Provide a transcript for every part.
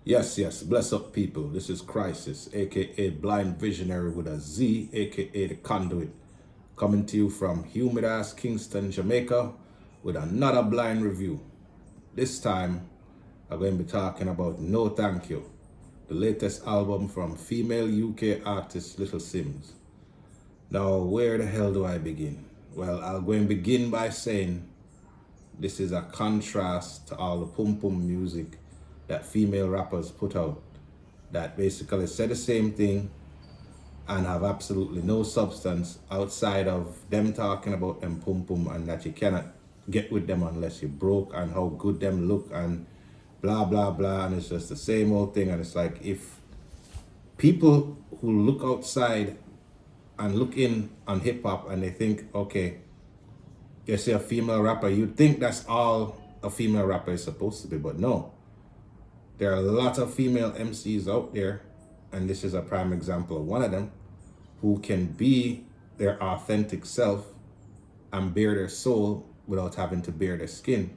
Yes, yes, bless up people. This is Crisis, aka Blind Visionary with a Z, aka The Conduit, coming to you from humid ass Kingston, Jamaica, with another blind review. This time, I'm going to be talking about No Thank You, the latest album from female UK artist Little Simz. Now, where the hell do I begin? Well, I'll go and begin by saying this is a contrast to all the pum pum music that female rappers put out that basically say the same thing and have absolutely no substance outside of them talking about them pum pum and that you cannot get with them unless you're broke and how good them look and blah blah blah, and it's just the same old thing. And it's like, if people who look outside and look in on hip hop and they think, okay, you see a female rapper, you'd think that's all a female rapper is supposed to be, but no. There are a lot of female MCs out there, and this is a prime example of one of them, who can be their authentic self and bare their soul without having to bare their skin,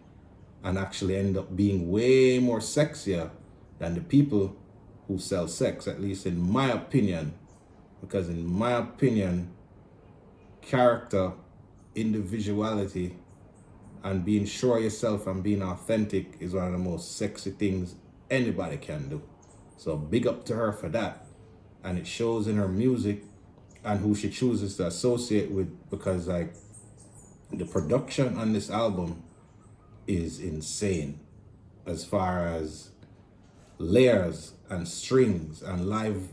and actually end up being way more sexier than the people who sell sex, at least in my opinion. Because in my opinion, character, individuality, and being sure of yourself and being authentic is one of the most sexy things anybody can do. So big up to her for that. And it shows in her music and who she chooses to associate with, because like the production on this album is insane as far as layers and strings and live,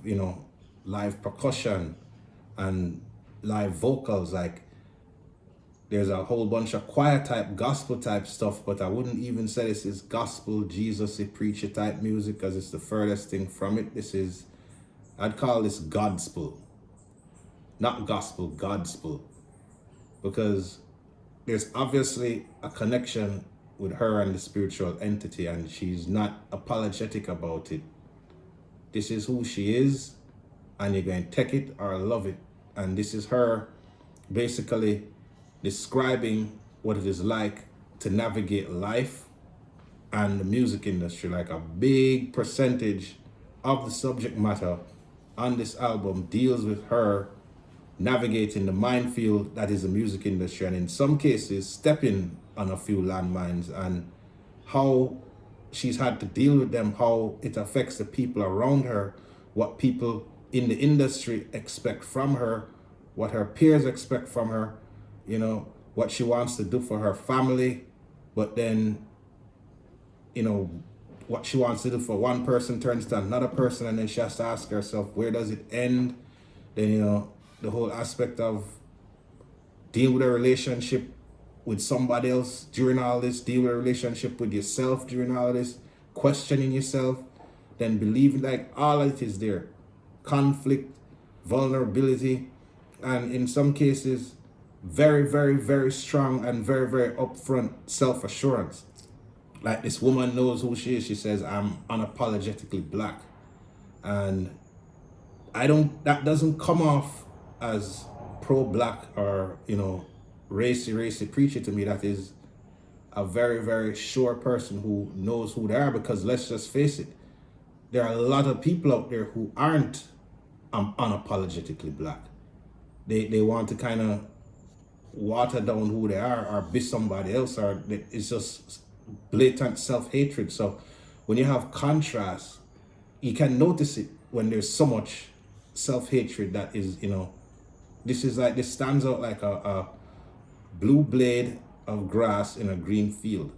live percussion and live vocals. Like, there's a whole bunch of choir type, gospel type stuff, but I wouldn't even say this is gospel, Jesus-y, preacher type music, because it's the furthest thing from it. I'd call this Godspel. Not gospel, Godspel. Because there's obviously a connection with her and the spiritual entity, and she's not apologetic about it. This is who she is, and you're going to take it or love it. And this is her basically describing what it is like to navigate life and the music industry. Like, a big percentage of the subject matter on this album deals with her navigating the minefield that is the music industry, and in some cases stepping on a few landmines, and how she's had to deal with them, how it affects the people around her, what people in the industry expect from her, what her peers expect from her, what she wants to do for her family, but then, what she wants to do for one person turns to another person, and then she has to ask herself, where does it end? Then, the whole aspect of dealing with a relationship with somebody else during all this, deal with a relationship with yourself during all this, questioning yourself, then believing, like, all of it is there. Conflict, vulnerability, and in some cases, very, very, very strong and very, very upfront self-assurance. Like, this woman knows who she is. She says, I'm unapologetically black. And that doesn't come off as pro-black or, racy preacher to me. That is a very, very sure person who knows who they are, because let's just face it, there are a lot of people out there who aren't unapologetically black. They want to kind of water down who they are or be somebody else, or it's just blatant self-hatred. So when you have contrast, you can notice it when there's so much self-hatred that is, this stands out like a blue blade of grass in a green field.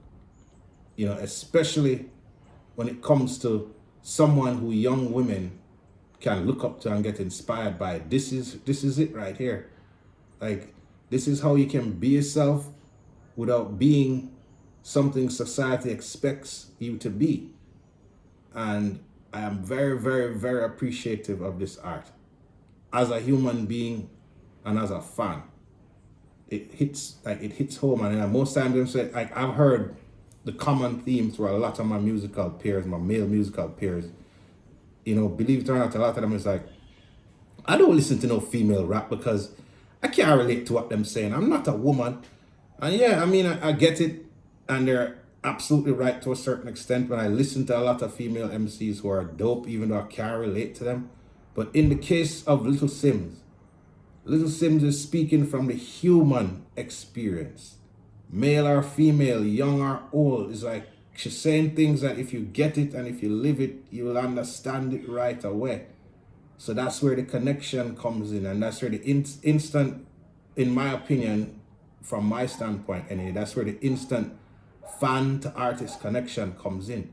Especially when it comes to someone who young women can look up to and get inspired by. This is it right here. Like, this is how you can be yourself without being something society expects you to be. And I am very, very, very appreciative of this art. As a human being and as a fan, it hits home. And most times I'm saying, like, I've heard the common theme through a lot of my musical peers, my male musical peers. Believe it or not, a lot of them is like, I don't listen to no female rap because I can't relate to what them saying. I'm not a woman. And yeah, I mean, I get it. And there absolutely right to a certain extent when I listen to a lot of female MCs who are dope, even though I can't relate to them. But in the case of Little Simz is speaking from the human experience. Male or female, young or old, is like she's saying things that if you get it and if you live it, you'll understand it right away. So that's where the connection comes in, and that's where the instant, in my opinion, from my standpoint, anyway, that's where the instant fan to artist connection comes in.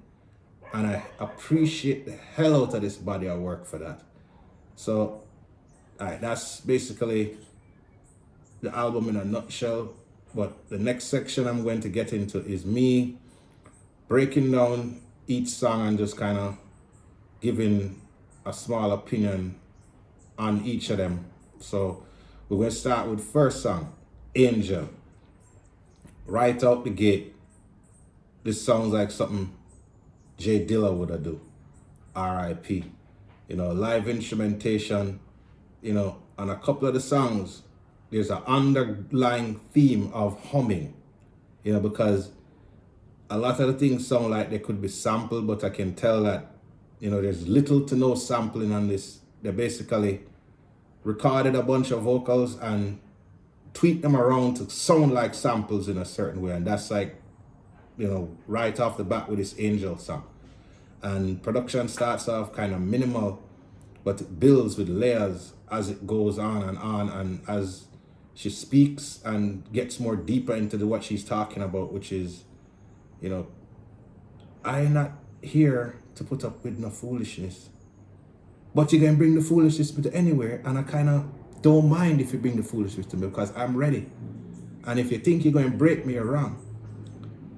And I appreciate the hell out of this body of work for that. So, that's basically the album in a nutshell. But the next section I'm going to get into is me breaking down each song and just kind of giving a small opinion on each of them. So we're going to start with first song, Angel. Right out the gate, this sounds like something Jay Dilla would have do. R.I.P. Live instrumentation, on a couple of the songs, there's an underlying theme of humming, because a lot of the things sound like they could be sampled, but I can tell that, there's little to no sampling on this. They basically recorded a bunch of vocals and tweaked them around to sound like samples in a certain way. And that's like, right off the bat with this Angel song. And production starts off kind of minimal, but it builds with layers as it goes on. And as she speaks and gets more deeper into what she's talking about, which is, I'm not here to put up with no foolishness, but you can bring the foolishness to anywhere, and I kind of don't mind if you bring the foolishness to me because I'm ready. And if you think you're going to break me, you're wrong.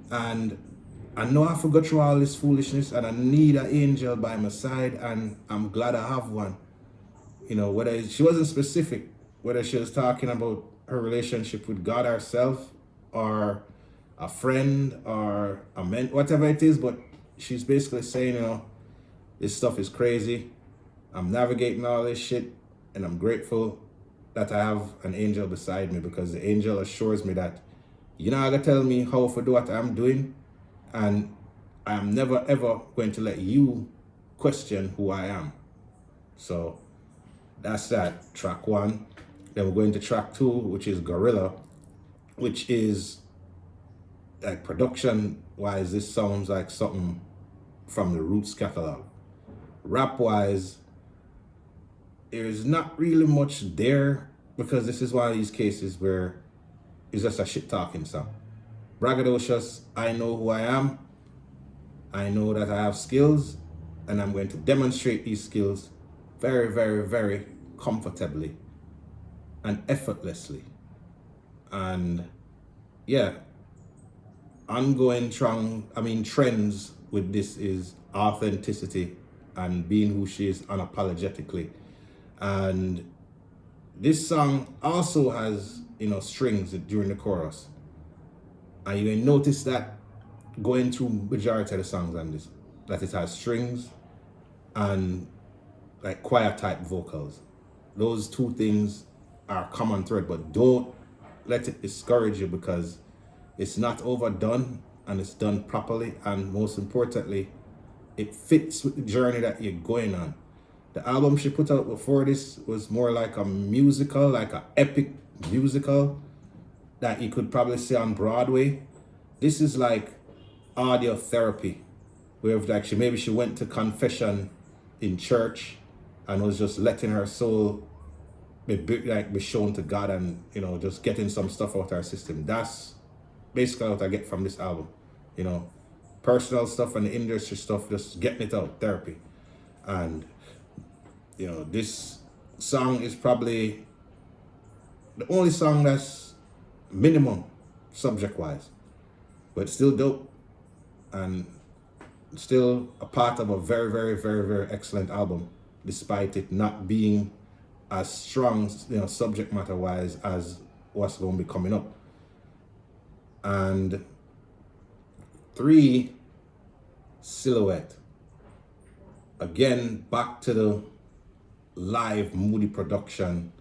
And I know I have to go through all this foolishness, and I need an angel by my side, and I'm glad I have one. Whether she wasn't specific, whether she was talking about her relationship with God herself, or a friend, or a man, whatever it is, but she's basically saying, this stuff is crazy. I'm navigating all this shit, and I'm grateful that I have an angel beside me, because the angel assures me that you're not gonna tell me how to do what I'm doing, and I am never ever going to let you question who I am. So that's that, track one. Then we're going to track two, which is Gorilla, which is like production wise, this sounds like something from the Roots catalog. Rap wise, there's not really much there, because this is one of these cases where it's just a shit talking song. Braggadocious, I know who I am, I know that I have skills, and I'm going to demonstrate these skills very, very, very comfortably and effortlessly. And yeah, ongoing trends with this is authenticity and being who she is unapologetically. And this song also has, strings during the chorus. And you will notice that going through majority of the songs on this, that it has strings and like choir type vocals. Those two things are common thread, but don't let it discourage you, because it's not overdone and it's done properly, and most importantly, it fits with the journey that you're going on. The album she put out before this was more like a musical, like an epic musical that you could probably see on Broadway. This is like audio therapy, where like she went to confession in church and was just letting her soul be shown to God, and just getting some stuff out of her system. That's basically what I get from this album. Personal stuff and the industry stuff, just getting it out, therapy. And this song is probably the only song that's minimum subject wise, but still dope and still a part of a very, very, very, very excellent album, despite it not being as strong, subject matter wise as what's going to be coming up. And 3, Silhouette. Again, back to the live moody production,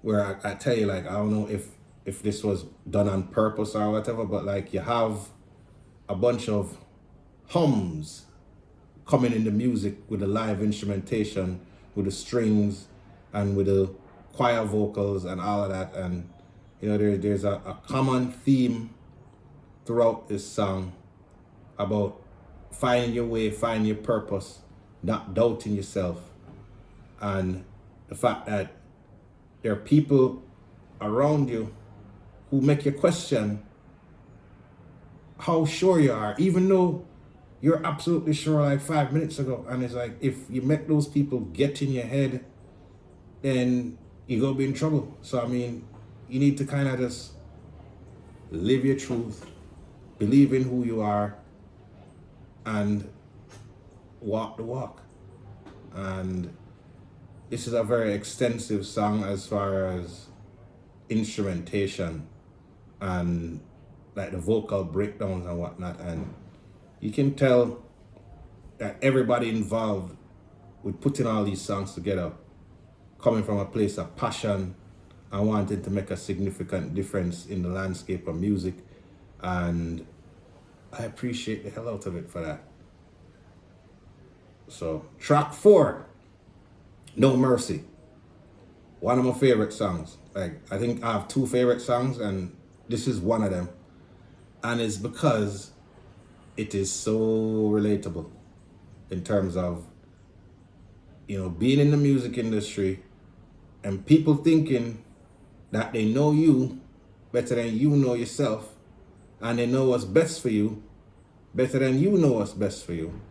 where I tell you, like, I don't know if this was done on purpose or whatever, but like you have a bunch of hums coming in the music with the live instrumentation, with the strings and with the choir vocals and all of that. And there's a common theme throughout this song about finding your way, finding your purpose, not doubting yourself, and the fact that there are people around you who make you question how sure you are, even though you're absolutely sure like 5 minutes ago. And it's like, if you make those people get in your head, then you're gonna be in trouble. So I mean, you need to kind of just live your truth, believe in who you are, and walk the walk. And this is a very extensive song as far as instrumentation and like the vocal breakdowns and whatnot. And you can tell that everybody involved with putting all these songs together coming from a place of passion and wanting to make a significant difference in the landscape of music. And I appreciate the hell out of it for that. So track 4, No Mercy. One of my favorite songs. Like, I think I have 2 favorite songs and this is one of them. And it's because it is so relatable in terms of, being in the music industry and people thinking that they know you better than you know yourself, and they know what's best for you better than you know what's best for you.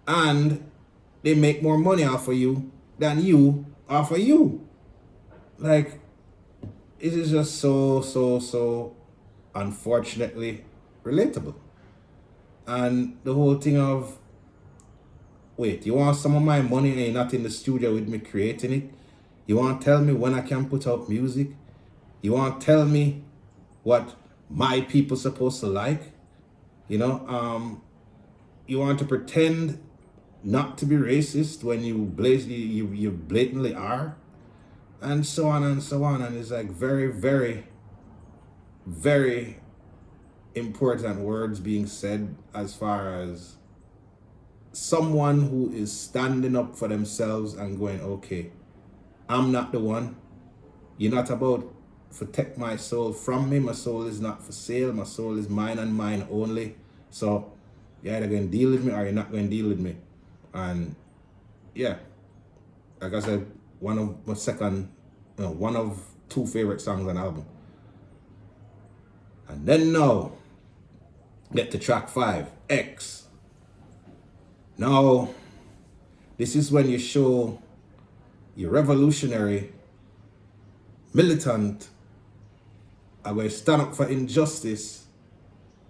And they make more money off of you than you off of you. Like, it is just so unfortunately relatable. And the whole thing of, wait, you want some of my money and you're not in the studio with me creating it? You want to tell me when I can put out music? You want to tell me what my people supposed to like? You want to pretend not to be racist when you blatantly are? And so on and so on. And it's like very, very, very important words being said as far as someone who is standing up for themselves and going, okay, I'm not the one. You're not about to take my soul from me. My soul is not for sale. My soul is mine and mine only. So you're either going to deal with me or you're not going to deal with me. And yeah, like I said, one of 2 favorite songs on the album. And then now, get to track 5, X. Now, this is when you show your revolutionary, militant, I'm going to stand up for injustice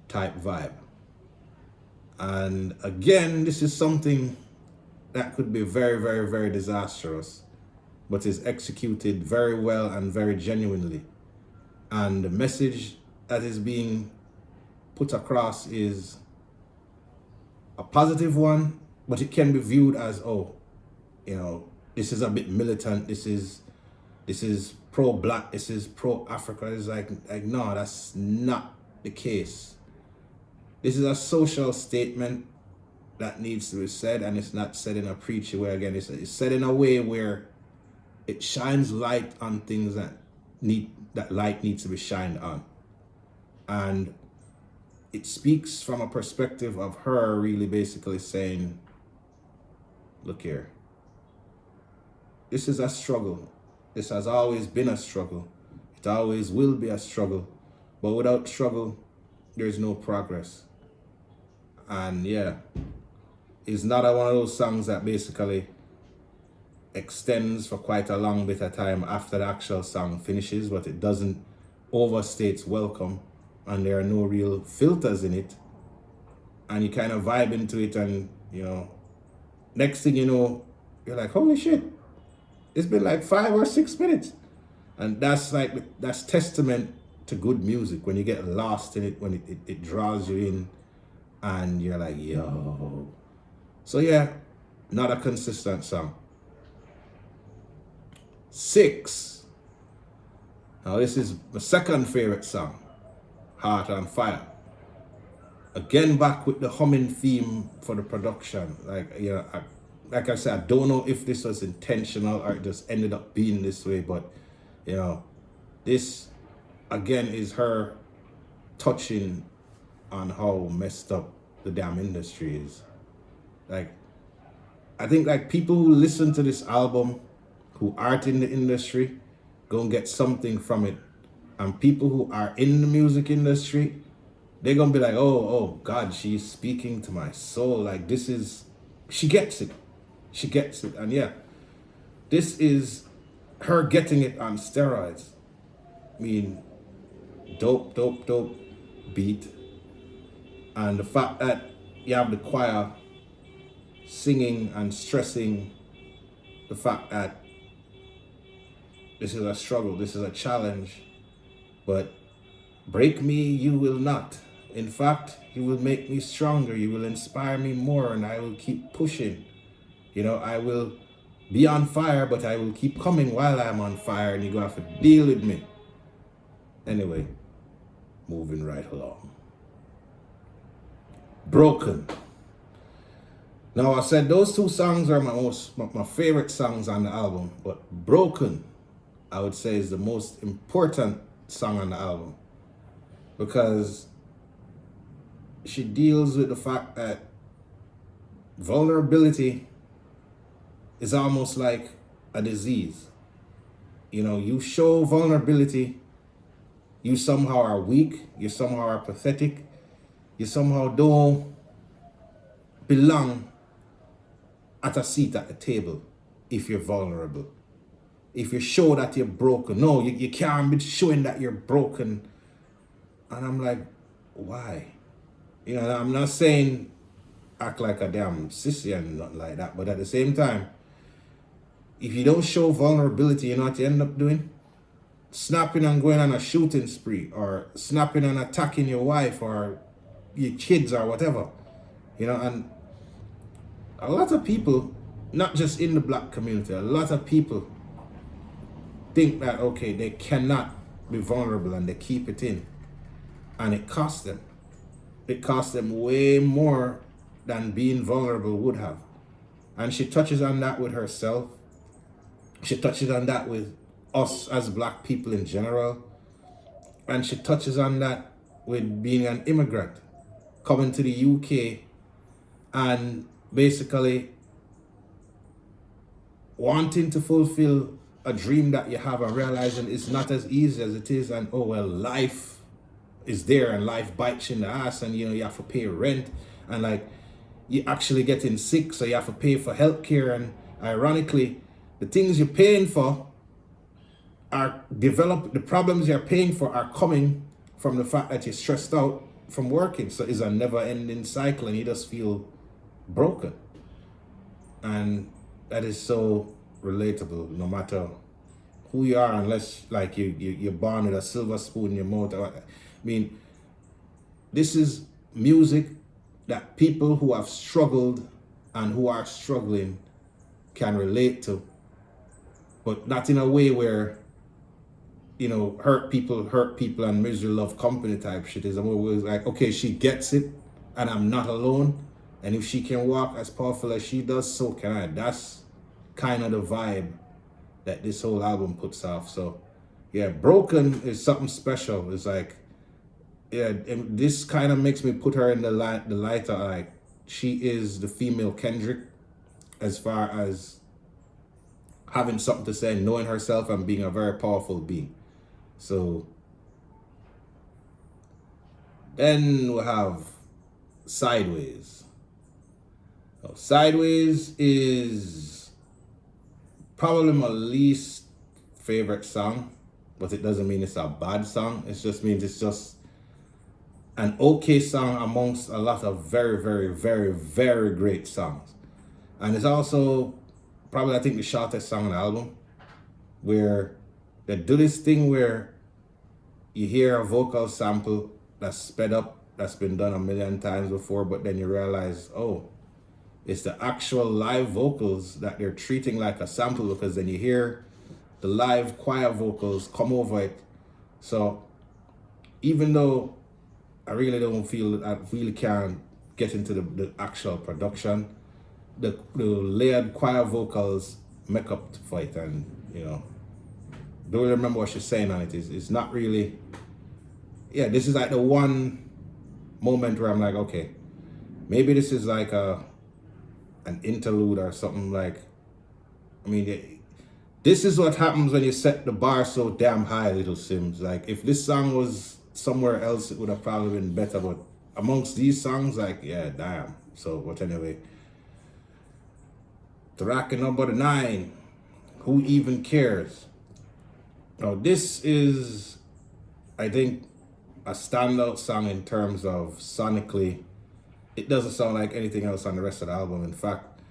type vibe. And again, this is something that could be very, very, very disastrous, but is executed very well and very genuinely. And the message that is being put across is a positive one, but it can be viewed as, this is a bit militant, this is pro-black, this is pro-Africa. It's like no, that's not the case. This is a social statement that needs to be said, and it's not said in a preachy way. Again, it's said in a way where it shines light on things that light needs to be shined on. And it speaks from a perspective of her really basically saying, look here, this is a struggle. This has always been a struggle. It always will be a struggle. But without struggle, there's no progress. And yeah, it's not one of those songs that basically extends for quite a long bit of time after the actual song finishes, but it doesn't overstay its welcome, and there are no real filters in it. And you kind of vibe into it, and next thing you know, you're like, holy shit, it's been like 5 or 6 minutes. And that's testament to good music, when you get lost in it, when it draws you in and you're like, yo. So yeah, not a consistent song. 6. Now this is my second favorite song, Heart on Fire. again, back with the humming theme for the production. Like I said, I don't know if this was intentional or it just ended up being this way, but you know, this again is her touching on how messed up the damn industry is. Like, I think like people who listen to this album who aren't in the industry gonna get something from it. And people who are in the music industry, they're gonna be like, oh God, she's speaking to my soul. Like she gets it. She gets it. And yeah, this is her getting it on steroids. I mean, dope beat. And the fact that you have the choir singing and stressing the fact that this is a struggle, this is a challenge, but break me you will not. In fact, you will make me stronger, you will inspire me more, and I will keep pushing. I will be on fire, but I will keep coming while I'm on fire, and you're gonna have to deal with me. Anyway, moving right along. Broken. Now, I said those two songs are my favorite songs on the album, but Broken, I would say, is the most important song on the album, because she deals with the fact that vulnerability is almost like a disease. You show vulnerability, you somehow are weak, you somehow are pathetic, you somehow don't belong at a seat at the table if you're vulnerable. If you show that you're broken. No, you can't be showing that you're broken. And I'm like, why? I'm not saying act like a damn sissy and nothing like that, but at the same time, if you don't show vulnerability, you know what you end up doing? Snapping and going on a shooting spree, or snapping and attacking your wife or your kids or whatever. And a lot of people, not just in the black community, a lot of people think that, okay, they cannot be vulnerable and they keep it in. And it costs them. It costs them way more than being vulnerable would have. And she touches on that with herself. She touches on that with us as black people in general. And she touches on that with being an immigrant, coming to the UK and basically wanting to fulfill a dream that you have and realizing it's not as easy as it is, and oh well, life is there and life bites you in the ass, and you have to pay rent, and like you actually getting sick, so you have to pay for healthcare, and ironically the things you're paying for the problems you're paying for are coming from the fact that you're stressed out from working. So it's a never-ending cycle and you just feel broken. And that is so relatable, no matter who you are, unless like you're born with a silver spoon in your mouth. I mean, this is music that people who have struggled and who are struggling can relate to, but not in a way where hurt people and misery love company type shit. Is always like, okay, she gets it and I'm not alone, and if she can walk as powerful as she does, so can I. That's kind of the vibe that this whole album puts off. So yeah, Broken is something special. It's like, yeah, this kind of makes me put her in the light of like, she is the female Kendrick as far as having something to say, knowing herself, and being a very powerful being. So then we have Sideways. Now, Sideways is probably my least favorite song, but it doesn't mean it's a bad song. It just means it's just an okay song amongst a lot of very, very, very, very great songs. And it's also probably, I think, the shortest song on the album, where they do this thing where you hear a vocal sample that's sped up, that's been done a million times before, but then you realize, oh, it's the actual live vocals that they're treating like a sample, because then you hear the live choir vocals come over it. So even though I really don't feel, I really can't get into the actual production. The layered choir vocals make up for it, and don't really remember what she's saying on it. It's not really, yeah, this is like the one moment where I'm like, okay, maybe this is like an interlude or something. Like, I mean, this is what happens when you set the bar so damn high, little Simz. Like, if this song was somewhere else, it would have probably been better, but amongst these songs, like, yeah, damn. So, but anyway, track number 9, Who Even Cares? Now, this is, I think, a standout song in terms of sonically. It doesn't sound like anything else on the rest of the album. In fact,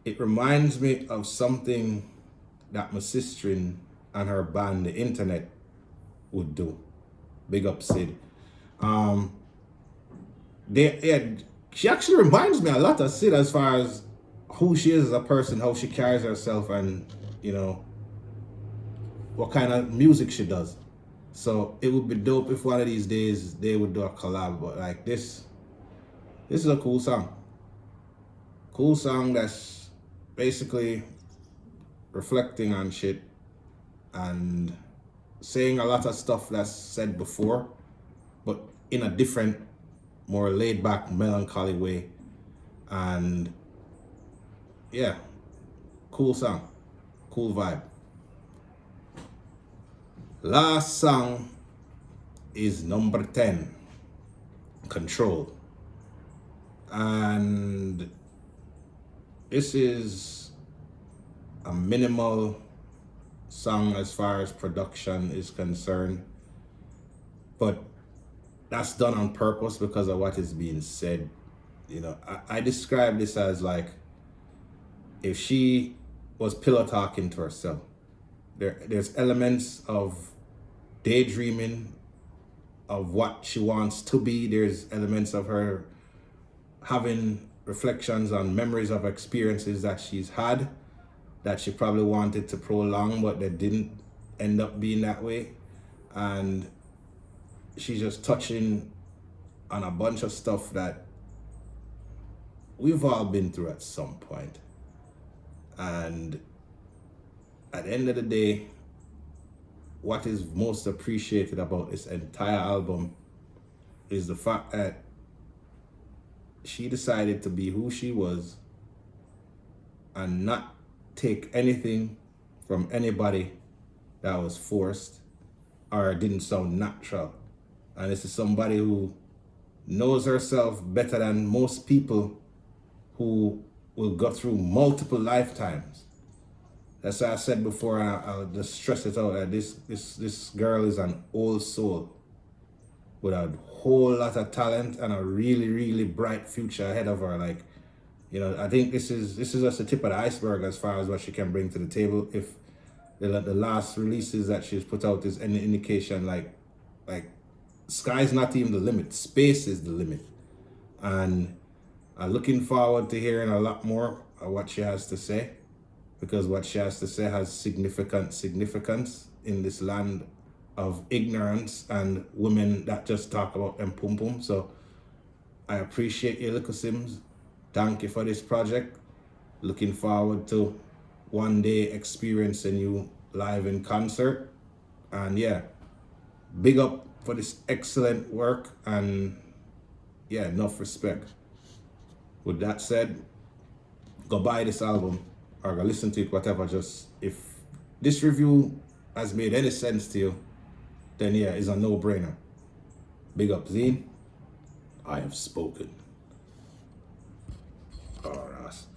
it reminds me of something that my sister and her band, The Internet, would do. Big up, Sid. She actually reminds me a lot of Sid as far as who she is as a person, how she carries herself, and what kind of music she does. So it would be dope if one of these days they would do a collab. But like this is a cool song. Cool song that's basically reflecting on shit and saying a lot of stuff that's said before, but in a different, more laid back, melancholy way. And yeah, cool song, cool vibe. Last song is number 10, Control. And this is a minimal song as far as production is concerned, but that's done on purpose because of what is being said. I describe this as like if she was pillow talking to herself. There's elements of daydreaming of what she wants to be. There's elements of her having reflections on memories of experiences that she's had that she probably wanted to prolong, but they didn't end up being that way. And she's just touching on a bunch of stuff that we've all been through at some point. And at the end of the day, what is most appreciated about this entire album is the fact that she decided to be who she was and not take anything from anybody that was forced or didn't sound natural. And this is somebody who knows herself better than most people who will go through multiple lifetimes. That's why I said before, and I'll just stress it out, that this girl is an old soul with a whole lot of talent and a really, really bright future ahead of her. Like, I think this is just the tip of the iceberg as far as what she can bring to the table. If the last releases that she's put out is any indication, like sky's not even the limit, space is the limit. And I'm looking forward to hearing a lot more of what she has to say, because what she has to say has significant significance in this land of ignorance and women that just talk about them pum pum. So I appreciate you, little Simz. Thank you for this project. Looking forward to one day experiencing you live in concert. And yeah, big up for this excellent work, and yeah, enough respect. With that said, go buy this album or go listen to it, whatever. Just if this review has made any sense to you, then yeah, it's a no-brainer. Big up, Zine. I have spoken.